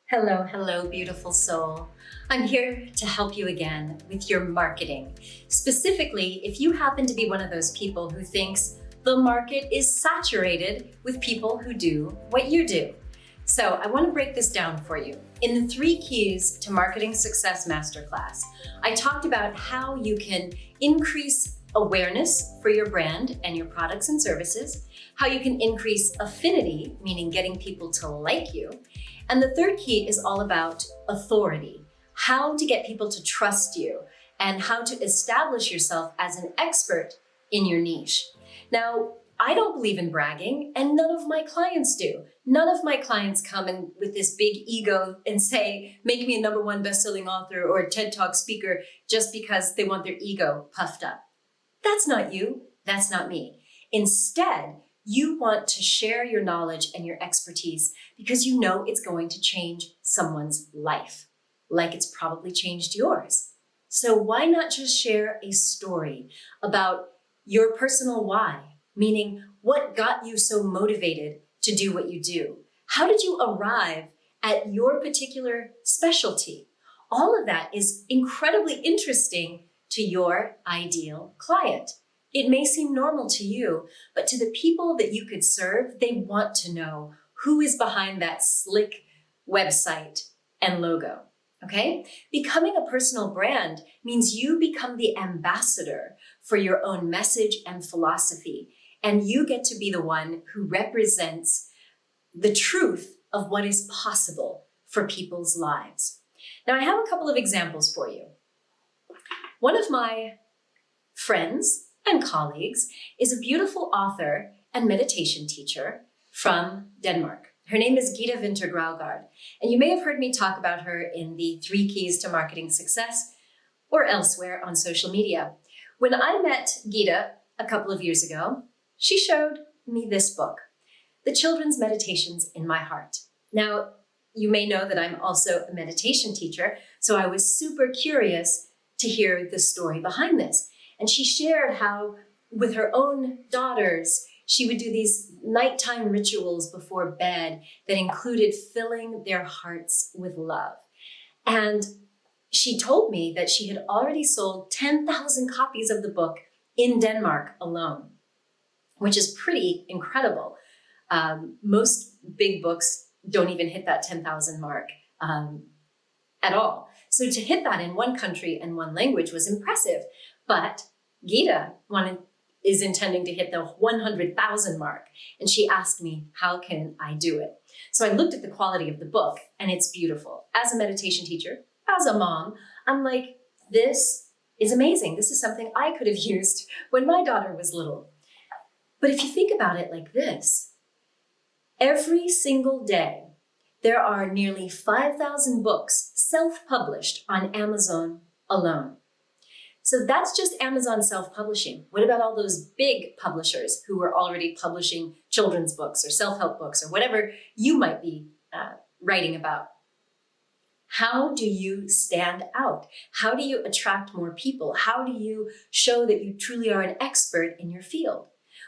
Hello, hello, beautiful soul. I'm here to help you again with your marketing. Specifically, if you happen to be one of those people who thinks the market is saturated with people who do what you do. So I want to break this down for you. In the 3 Keys to Marketing Success Masterclass, I talked about how you can increase awareness for your brand and your products and services, how you can increase affinity, meaning getting people to like you. And the 3rd key is all about authority, how to get people to trust you and how to establish yourself as an expert in your niche. Now, I don't believe in bragging, and none of my clients do. None of my clients come in with this big ego and say, make me a #1 best-selling author or a TED Talk speaker just because they want their ego puffed up. That's not you. That's not me. Instead, you want to share your knowledge and your expertise because you know it's going to change someone's life, like it's probably changed yours. So why not just share a story about your personal why, meaning what got you so motivated to do what you do? How did you arrive at your particular specialty? All of that is incredibly interesting to your ideal client. It may seem normal to you, but to the people that you could serve, they want to know who is behind that slick website and logo, okay? Becoming a personal brand means you become the ambassador for your own message and philosophy, and you get to be the one who represents the truth of what is possible for people's lives. Now, I have a couple of examples for you. One of my friends and colleagues is a beautiful author and meditation teacher from Denmark. Her name is Gitte Winther Graugard, and you may have heard me talk about her in the 3 Keys to Marketing Success or elsewhere on social media. When I met Gitte a couple of years ago, she showed me this book, The Children's Meditations in My Heart. Now, you may know that I'm also a meditation teacher, so I was super curious to hear the story behind this. And she shared how with her own daughters, she would do these nighttime rituals before bed that included filling their hearts with love. And she told me that she had already sold 10,000 copies of the book in Denmark alone, which is pretty incredible. Most big books don't even hit that 10,000 mark at all. So to hit that in one country and one language was impressive. But Gitte is intending to hit the 100,000 mark. And she asked me, how can I do it? So I looked at the quality of the book and it's beautiful. As a meditation teacher, as a mom, I'm like, this is amazing. This is something I could have used when my daughter was little. But if you think about it like this, every single day, there are nearly 5,000 books self-published on Amazon alone. So that's just Amazon self-publishing. What about all those big publishers who are already publishing children's books or self-help books or whatever you might be writing about? How do you stand out? How do you attract more people? How do you show that you truly are an expert in your field?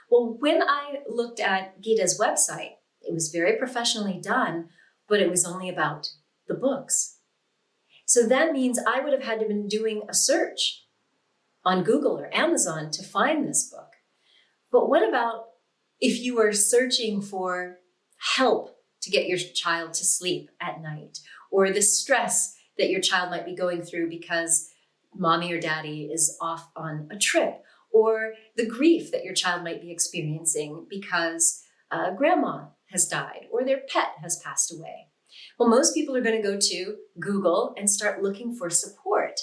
Well, when I looked at Gitte's website, it was very professionally done, but it was only about the books. So that means I would have had to have been doing a search on Google or Amazon to find this book. But what about if you were searching for help to get your child to sleep at night, or the stress that your child might be going through because mommy or daddy is off on a trip, or the grief that your child might be experiencing because grandma has died or their pet has passed away? Well, most people are going to go to Google and start looking for support.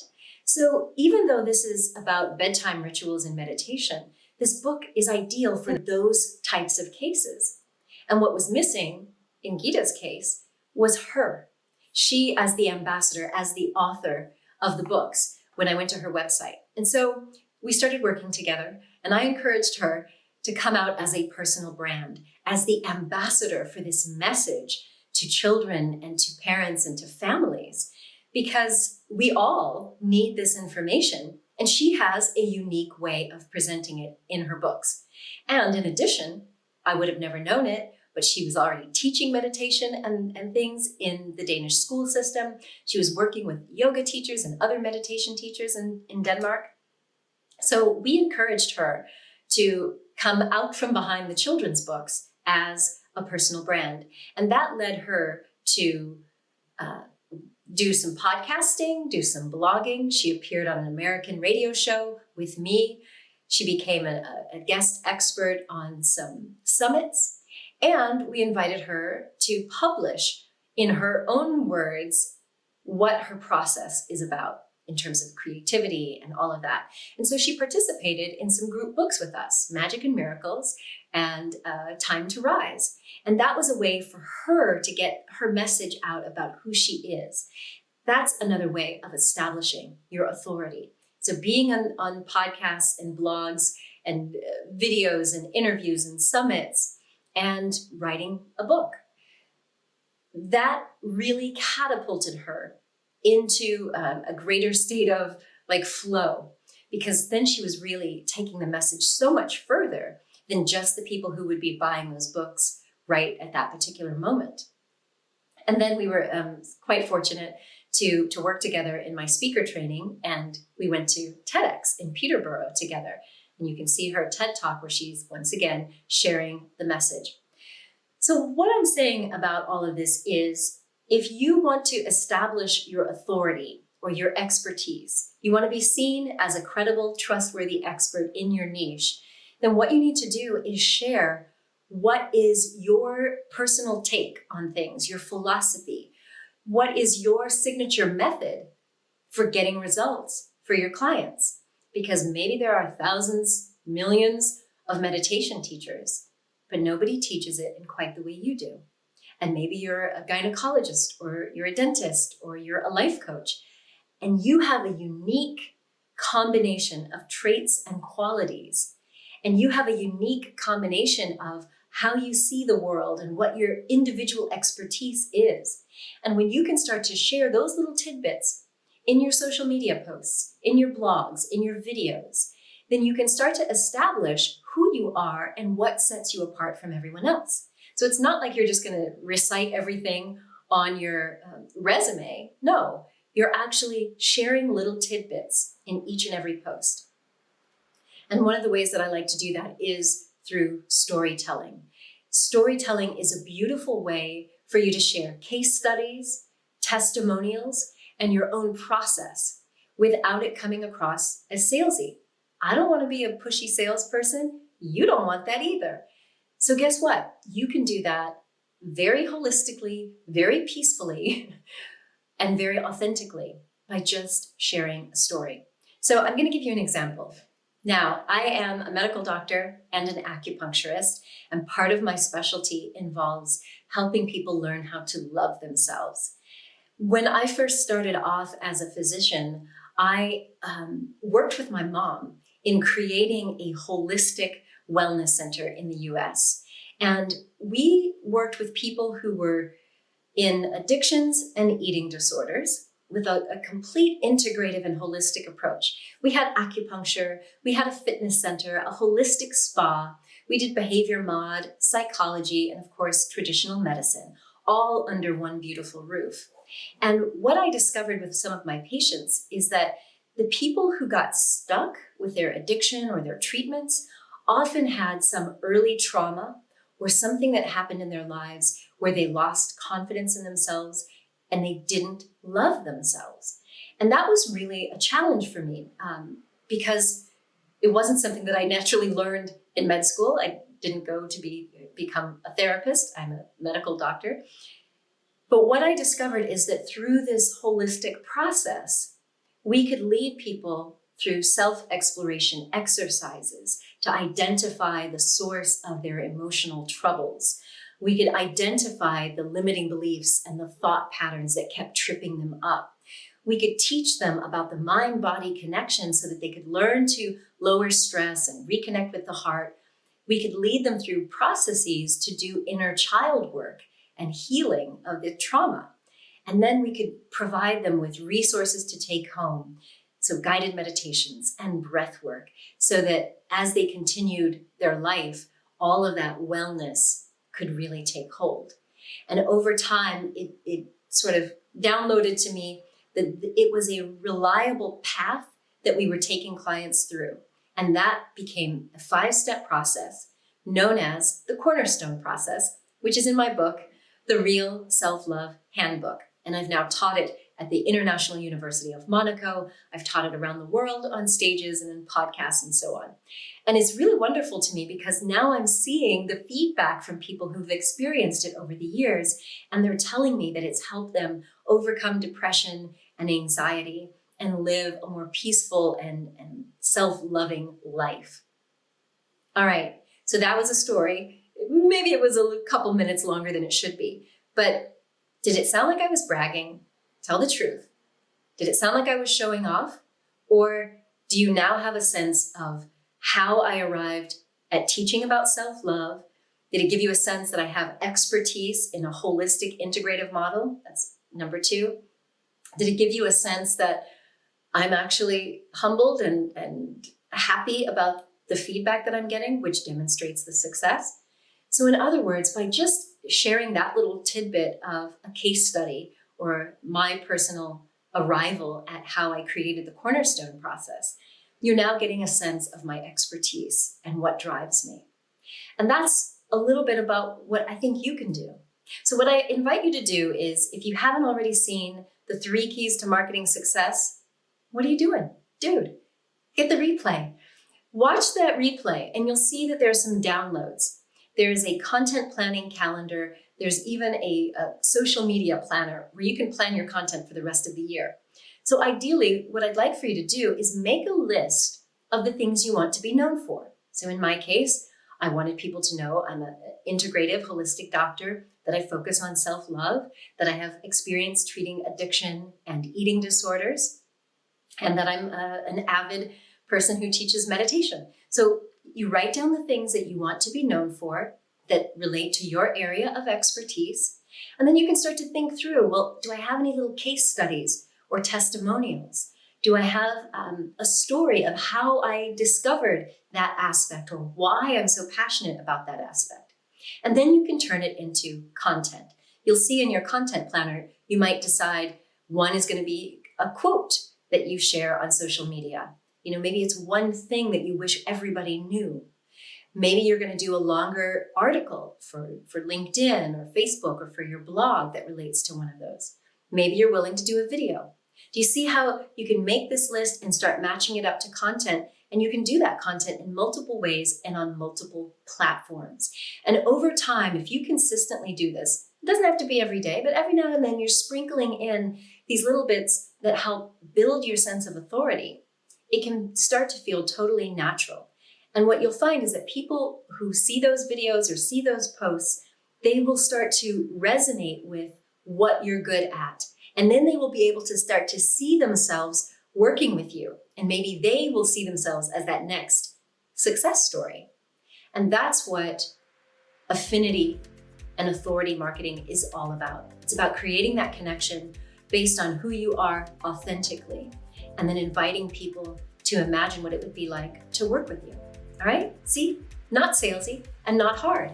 So even though this is about bedtime rituals and meditation, this book is ideal for those types of cases. And what was missing in Gitte's case was her. She as the ambassador, as the author of the books, when I went to her website. And so we started working together, and I encouraged her to come out as a personal brand, as the ambassador for this message to children and to parents and to families, because we all need this information, and she has a unique way of presenting it in her books. And in addition, I would have never known it, but she was already teaching meditation and things in the Danish school system. She was working with yoga teachers and other meditation teachers in Denmark. So we encouraged her to come out from behind the children's books as a personal brand. And that led her to do some podcasting, do some blogging. She appeared on an American radio show with me. She became a guest expert on some summits. And we invited her to publish in her own words what her process is about in terms of creativity and all of that. And so she participated in some group books with us, Magic and Miracles and Time to Rise. And that was a way for her to get her message out about who she is. That's another way of establishing your authority. So being on podcasts and blogs and videos and interviews and summits and writing a book. That really catapulted her into a greater state of flow, because then she was really taking the message so much further than just the people who would be buying those books right at that particular moment. And then we were quite fortunate to work together in my speaker training, and we went to TEDx in Peterborough together. And you can see her TED Talk where she's once again sharing the message. So what I'm saying about all of this is, if you want to establish your authority or your expertise, you want to be seen as a credible, trustworthy expert in your niche, then what you need to do is share what is your personal take on things, your philosophy. What is your signature method for getting results for your clients? Because maybe there are thousands, millions of meditation teachers, but nobody teaches it in quite the way you do. And maybe you're a gynecologist, or you're a dentist, or you're a life coach, and you have a unique combination of traits and qualities, and you have a unique combination of how you see the world and what your individual expertise is. And when you can start to share those little tidbits in your social media posts, in your blogs, in your videos, then you can start to establish who you are and what sets you apart from everyone else. So it's not like you're just going to recite everything on your resume. No, you're actually sharing little tidbits in each and every post. And one of the ways that I like to do that is through storytelling. Storytelling is a beautiful way for you to share case studies, testimonials, and your own process without it coming across as salesy. I don't want to be a pushy salesperson. You don't want that either. So guess what? You can do that very holistically, very peacefully, and very authentically by just sharing a story. So I'm going to give you an example. Now, I am a medical doctor and an acupuncturist, and part of my specialty involves helping people learn how to love themselves. When I first started off as a physician, I worked with my mom in creating a holistic wellness center in the US. And we worked with people who were in addictions and eating disorders with a complete integrative and holistic approach. We had acupuncture, we had a fitness center, a holistic spa, we did behavior mod, psychology, and of course, traditional medicine, all under one beautiful roof. And what I discovered with some of my patients is that the people who got stuck with their addiction or their treatments often had some early trauma or something that happened in their lives where they lost confidence in themselves and they didn't love themselves. And that was really a challenge for me because it wasn't something that I naturally learned in med school. I didn't go to become a therapist. I'm a medical doctor. But what I discovered is that through this holistic process, we could lead people through self-exploration exercises to identify the source of their emotional troubles. We could identify the limiting beliefs and the thought patterns that kept tripping them up. We could teach them about the mind-body connection so that they could learn to lower stress and reconnect with the heart. We could lead them through processes to do inner child work and healing of the trauma. And then we could provide them with resources to take home. So guided meditations and breath work, so that as they continued their life, all of that wellness could really take hold. And over time, it sort of downloaded to me that it was a reliable path that we were taking clients through. And that became a 5-step process known as the Cornerstone process, which is in my book, The Real Self-Love Handbook. And I've now taught it at the International University of Monaco. I've taught it around the world on stages and in podcasts and so on. And it's really wonderful to me because now I'm seeing the feedback from people who've experienced it over the years, and they're telling me that it's helped them overcome depression and anxiety and live a more peaceful and self-loving life. All right, so that was a story. Maybe it was a couple minutes longer than it should be, but did it sound like I was bragging? Tell the truth. Did it sound like I was showing off? Or do you now have a sense of how I arrived at teaching about self-love? Did it give you a sense that I have expertise in a holistic integrative model? That's number 2. Did it give you a sense that I'm actually humbled and happy about the feedback that I'm getting, which demonstrates the success? So in other words, by just sharing that little tidbit of a case study or my personal arrival at how I created the Cornerstone process, you're now getting a sense of my expertise and what drives me. And that's a little bit about what I think you can do. So what I invite you to do is, if you haven't already seen the 3 keys to marketing success, what are you doing? Dude, get the replay. Watch that replay and you'll see that there's some downloads. There's a content planning calendar. There's even a social media planner where you can plan your content for the rest of the year. So ideally, what I'd like for you to do is make a list of the things you want to be known for. So in my case, I wanted people to know I'm an integrative, holistic doctor, that I focus on self-love, that I have experience treating addiction and eating disorders, and that I'm an avid person who teaches meditation. So you write down the things that you want to be known for that relate to your area of expertise. And then you can start to think through, well, do I have any little case studies or testimonials? Do I have a story of how I discovered that aspect or why I'm so passionate about that aspect? And then you can turn it into content. You'll see in your content planner, you might decide one is going to be a quote that you share on social media. You know, maybe it's one thing that you wish everybody knew. Maybe you're going to do a longer article for LinkedIn or Facebook or for your blog that relates to one of those. Maybe you're willing to do a video. Do you see how you can make this list and start matching it up to content? And you can do that content in multiple ways and on multiple platforms. And over time, if you consistently do this, it doesn't have to be every day, but every now and then you're sprinkling in these little bits that help build your sense of authority. It can start to feel totally natural. And what you'll find is that people who see those videos or see those posts, they will start to resonate with what you're good at. And then they will be able to start to see themselves working with you. And maybe they will see themselves as that next success story. And that's what affinity and authority marketing is all about. It's about creating that connection based on who you are authentically, and then inviting people to imagine what it would be like to work with you. All right? See? Not salesy and not hard.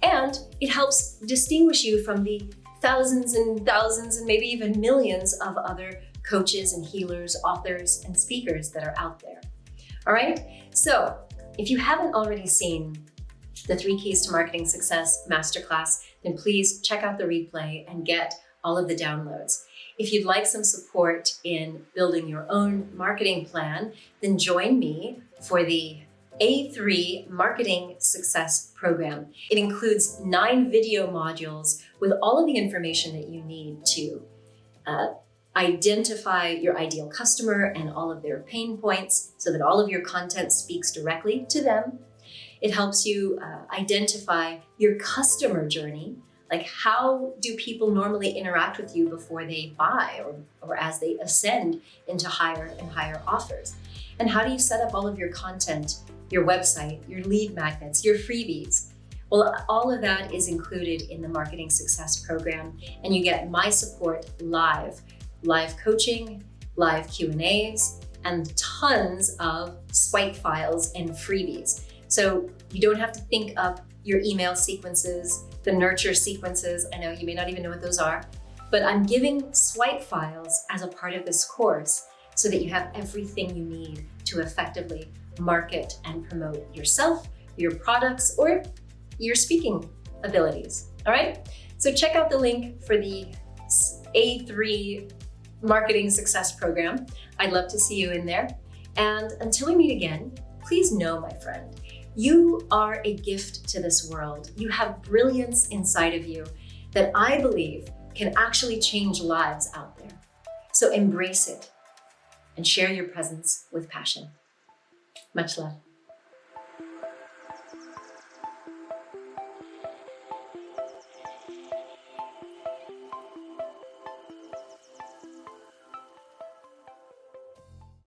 And it helps distinguish you from the thousands and thousands and maybe even millions of other coaches and healers, authors, and speakers that are out there. All right? So if you haven't already seen the 3 Keys to Marketing Success Masterclass, then please check out the replay and get all of the downloads. If you'd like some support in building your own marketing plan, then join me for the A3 Marketing Success Program. It includes 9 video modules with all of the information that you need to identify your ideal customer and all of their pain points so that all of your content speaks directly to them. It helps you identify your customer journey, like how do people normally interact with you before they buy or as they ascend into higher and higher offers? And how do you set up all of your content, your website, your lead magnets, your freebies? Well, all of that is included in the Marketing Success Program, and you get my support live coaching, live Q&As, and tons of swipe files and freebies. So you don't have to think up your email sequences, the nurture sequences. I know you may not even know what those are, but I'm giving swipe files as a part of this course so that you have everything you need to effectively market and promote yourself, your products, or your speaking abilities. All right? So check out the link for the A3 Marketing Success Program. I'd love to see you in there. And until we meet again, please know, my friend, you are a gift to this world. You have brilliance inside of you that I believe can actually change lives out there. So embrace it and share your presence with passion. Much love.